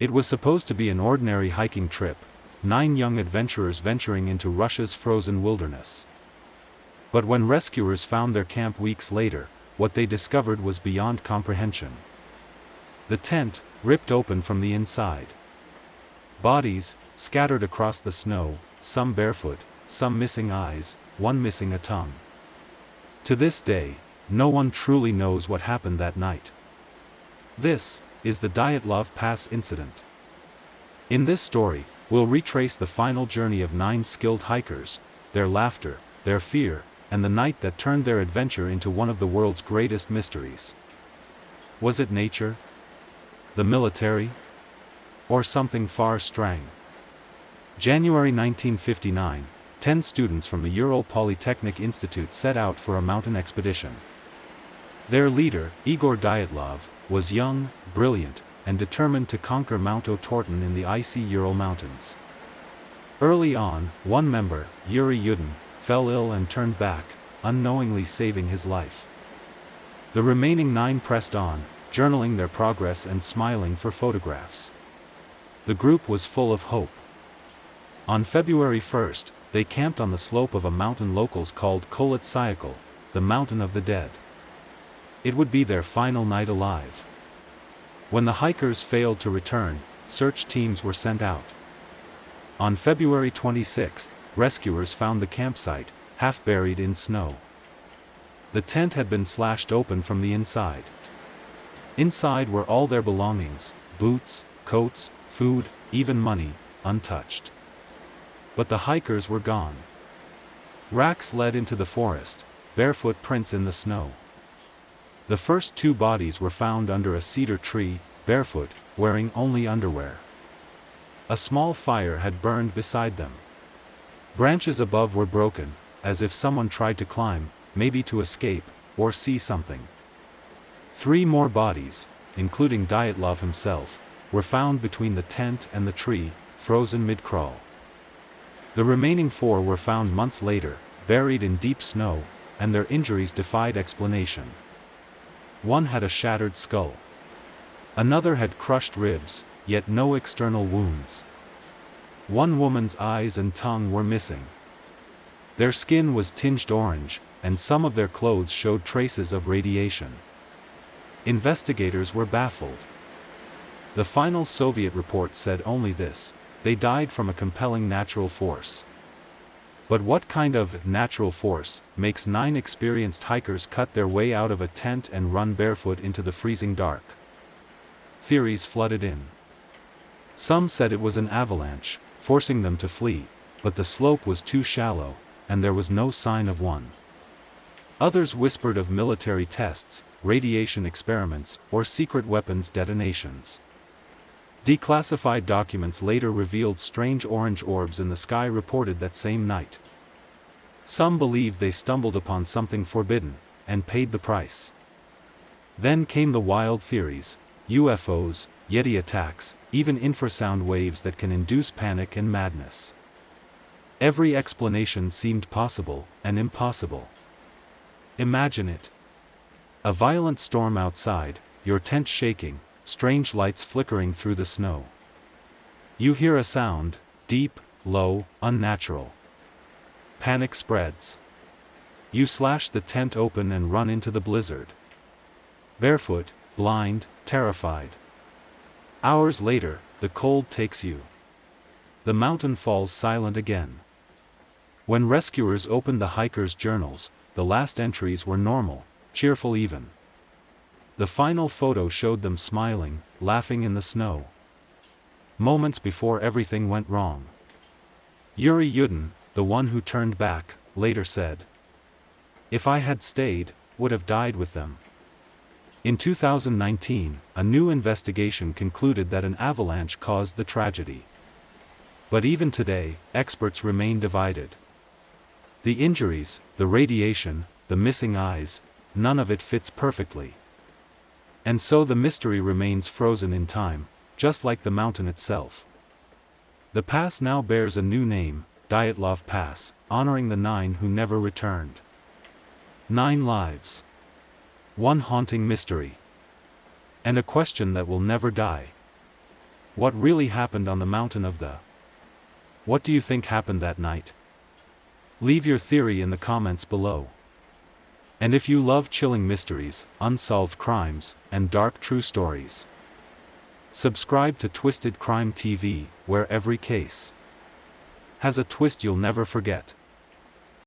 It was supposed to be an ordinary hiking trip, 9 young adventurers venturing into Russia's frozen wilderness. But when rescuers found their camp weeks later, what they discovered was beyond comprehension. The tent, ripped open from the inside. Bodies, scattered across the snow, some barefoot, some missing eyes, one missing a tongue. To this day, no one truly knows what happened that night. This is the Dyatlov Pass Incident. In this story, we'll retrace the final journey of 9 skilled hikers, their laughter, their fear, and the night that turned their adventure into one of the world's greatest mysteries. Was it nature? The military? Or something far stranger? January 1959, 10 students from the Ural Polytechnic Institute set out for a mountain expedition. Their leader, Igor Dyatlov, was young, brilliant, and determined to conquer Mount Otorten in the icy Ural Mountains. Early on, one member, Yuri Yudin, fell ill and turned back, unknowingly saving his life. The remaining 9 pressed on, journaling their progress and smiling for photographs. The group was full of hope. On February 1st, they camped on the slope of a mountain locals called Kolet Syakhl, the Mountain of the Dead. It would be their final night alive. When the hikers failed to return, search teams were sent out. On February 26th, rescuers found the campsite, half buried in snow. The tent had been slashed open from the inside. Inside were all their belongings, boots, coats, food, even money, untouched. But the hikers were gone. Racks led into the forest, barefoot prints in the snow. The first 2 bodies were found under a cedar tree, barefoot, wearing only underwear. A small fire had burned beside them. Branches above were broken, as if someone tried to climb, maybe to escape, or see something. 3 more bodies, including Dyatlov himself, were found between the tent and the tree, frozen mid-crawl. The remaining 4 were found months later, buried in deep snow, and their injuries defied explanation. One had a shattered skull. Another had crushed ribs, yet no external wounds. One woman's eyes and tongue were missing. Their skin was tinged orange, and some of their clothes showed traces of radiation. Investigators were baffled. The final Soviet report said only this: they died from a compelling natural force. But what kind of natural force makes 9 experienced hikers cut their way out of a tent and run barefoot into the freezing dark? Theories flooded in. Some said it was an avalanche, forcing them to flee, but the slope was too shallow, and there was no sign of one. Others whispered of military tests, radiation experiments, or secret weapons detonations. Declassified documents later revealed strange orange orbs in the sky reported that same night. Some believed they stumbled upon something forbidden, and paid the price. Then came the wild theories: UFOs, Yeti attacks, even infrasound waves that can induce panic and madness. Every explanation seemed possible, and impossible. Imagine it. A violent storm outside, your tent shaking, strange lights flickering through the snow. You hear a sound, deep, low, unnatural. Panic spreads. You slash the tent open and run into the blizzard. Barefoot, blind, terrified. Hours later, the cold takes you. The mountain falls silent again. When rescuers opened the hikers' journals, the last entries were normal, cheerful even. The final photo showed them smiling, laughing in the snow. Moments before everything went wrong. Yuri Yudin, the one who turned back, later said, "If I had stayed, would have died with them." In 2019, a new investigation concluded that an avalanche caused the tragedy. But even today, experts remain divided. The injuries, the radiation, the missing eyes, none of it fits perfectly. And so the mystery remains frozen in time, just like the mountain itself. The pass now bears a new name, Dyatlov Pass, honoring the 9 who never returned. 9 lives. One haunting mystery. And a question that will never die. What really happened on the mountain of the? What do you think happened that night? Leave your theory in the comments below. And if you love chilling mysteries, unsolved crimes, and dark true stories, subscribe to Twisted Crime TV, where every case has a twist you'll never forget.